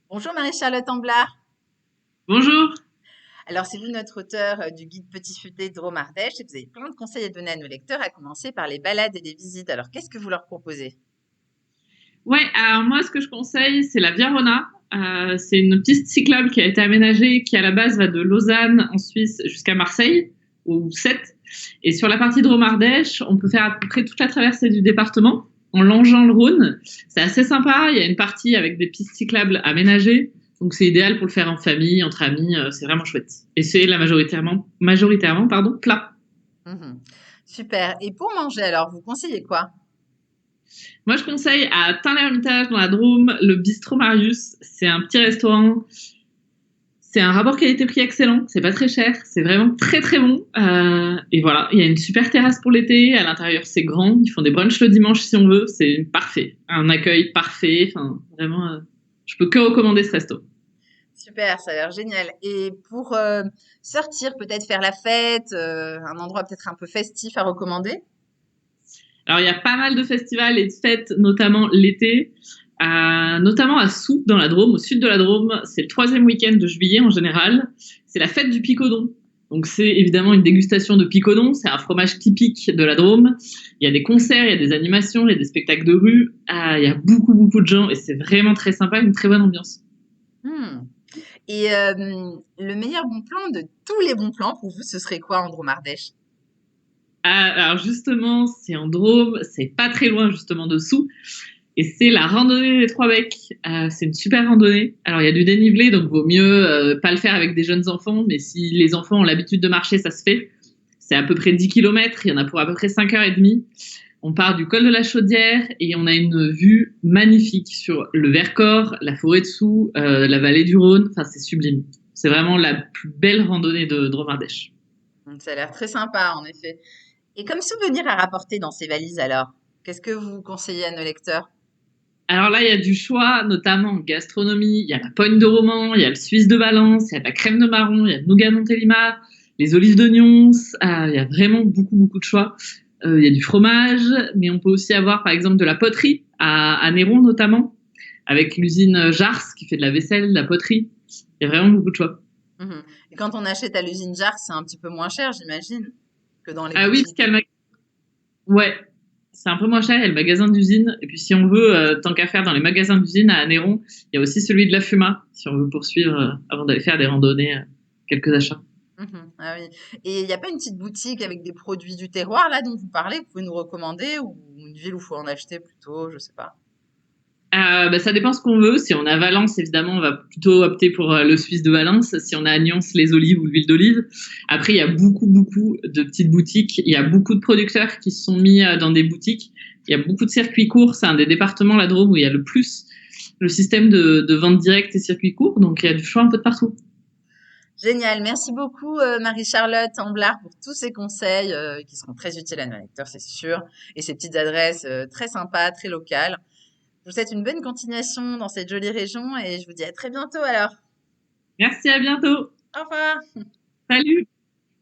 Bonjour Marie-Charlotte Amblard. Bonjour. Alors, c'est vous notre auteur du guide Petit Futé de Drôme Ardèche et vous avez plein de conseils à donner à nos lecteurs, à commencer par les balades et les visites. Alors, qu'est-ce que vous leur proposez? Ouais, alors moi, ce que je conseille, c'est la Via Rona. C'est une piste cyclable qui a été aménagée, qui à la base va de Lausanne en Suisse jusqu'à Marseille, ou Sète. Et sur la partie Drôme-Ardèche, on peut faire à peu près toute la traversée du département en longeant le Rhône. C'est assez sympa. Il y a une partie avec des pistes cyclables aménagées. Donc c'est idéal pour le faire en famille, entre amis. C'est vraiment chouette. Et c'est la majoritairement pardon, plat. Mhm. Super. Et pour manger, alors, vous conseillez quoi? Moi, je conseille à Tain-l'Hermitage, dans la Drôme, le Bistrot Marius. C'est un petit restaurant. C'est un rapport qualité-prix excellent. C'est pas très cher. C'est vraiment très très bon. Et voilà, il y a une super terrasse pour l'été. À l'intérieur, c'est grand. Ils font des brunchs le dimanche si on veut. C'est parfait. Un accueil parfait. Enfin, vraiment, je peux que recommander ce resto. Super, ça a l'air génial. Et pour sortir, peut-être faire la fête, un endroit peut-être un peu festif à recommander? Alors, il y a pas mal de festivals et de fêtes, notamment l'été. Notamment à Soult, dans la Drôme, au sud de la Drôme. C'est le troisième week-end de juillet en général. C'est la fête du picodon. Donc c'est évidemment une dégustation de picodon. C'est un fromage typique de la Drôme. Il y a des concerts, il y a des animations, il y a des spectacles de rue. Il y a beaucoup, beaucoup de gens et c'est vraiment très sympa, une très bonne ambiance. Hmm. Et le meilleur bon plan de tous les bons plans pour vous, ce serait quoi en Drôme Ardèche? Alors justement, c'est en Drôme, c'est pas très loin justement de Soult. Et c'est la randonnée des Trois Becs. C'est une super randonnée. Alors, il y a du dénivelé, donc vaut mieux pas le faire avec des jeunes enfants, mais si les enfants ont l'habitude de marcher, ça se fait. C'est à peu près 10 kilomètres, il y en a pour à peu près 5h30. On part du col de la Chaudière et on a une vue magnifique sur le Vercors, la forêt de Soult, la vallée du Rhône. Enfin, c'est sublime. C'est vraiment la plus belle randonnée de Dromardèche. Ça a l'air très sympa, en effet. Et comme souvenir à rapporter dans ces valises alors, qu'est-ce que vous conseillez à nos lecteurs? Alors là, il y a du choix, notamment en gastronomie. Il y a la pogne de roman, il y a le suisse de Valence, il y a de la crème de marron, il y a le nougat Montélimar, les olives d'oignons. Il y a vraiment beaucoup, beaucoup de choix. Il y a du fromage, mais on peut aussi avoir, par exemple, de la poterie, à Néron notamment, avec l'usine Jars qui fait de la vaisselle, de la poterie. Il y a vraiment beaucoup de choix. Mhm. Et quand on achète à l'usine Jar, c'est un petit peu moins cher, j'imagine, que dans les Ah oui, parce boutiques. qu'il y a ouais, c'est un peu moins cher, il y a le magasin d'usine. Et puis si on veut, tant qu'à faire dans les magasins d'usine à Néron, il y a aussi celui de la Fuma, si on veut poursuivre avant d'aller faire des randonnées, quelques achats. Mhm. Ah oui. Et il n'y a pas une petite boutique avec des produits du terroir là dont vous parlez, que vous pouvez nous recommander, ou une ville où il faut en acheter plutôt, je sais pas. Bah, ça dépend ce qu'on veut. Si on a Valence, évidemment, on va plutôt opter pour le Suisse de Valence. Si on a à Nyons, les olives ou l'huile d'olive. Après, il y a beaucoup, beaucoup de petites boutiques. Il y a beaucoup de producteurs qui se sont mis dans des boutiques. Il y a beaucoup de circuits courts. C'est un des départements, la Drôme, où il y a le plus le système de vente directe et circuits courts. Donc, il y a du choix un peu de partout. Génial, merci beaucoup Marie-Charlotte Amblard pour tous ces conseils qui seront très utiles à nos lecteurs, c'est sûr, et ces petites adresses très sympas, très locales. Je vous souhaite une bonne continuation dans cette jolie région et je vous dis à très bientôt alors. Merci, à bientôt. Au revoir. Salut!